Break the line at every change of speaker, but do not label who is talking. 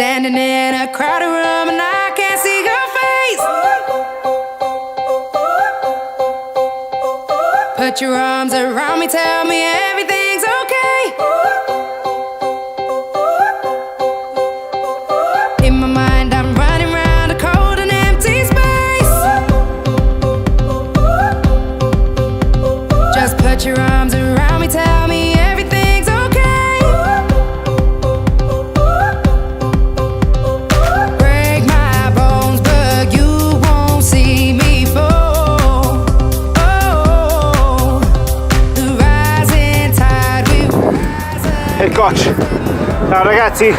Standing in a crowded room and I can't see your face. Put your arms around me, tell me everything's okay. In my mind I'm running round a cold and empty space. Just put your arms around me, tell me everything's okay. Break my bones, but you won't see me fall. Oh, the rising tide will rise.
E coach. Ciao ragazzi.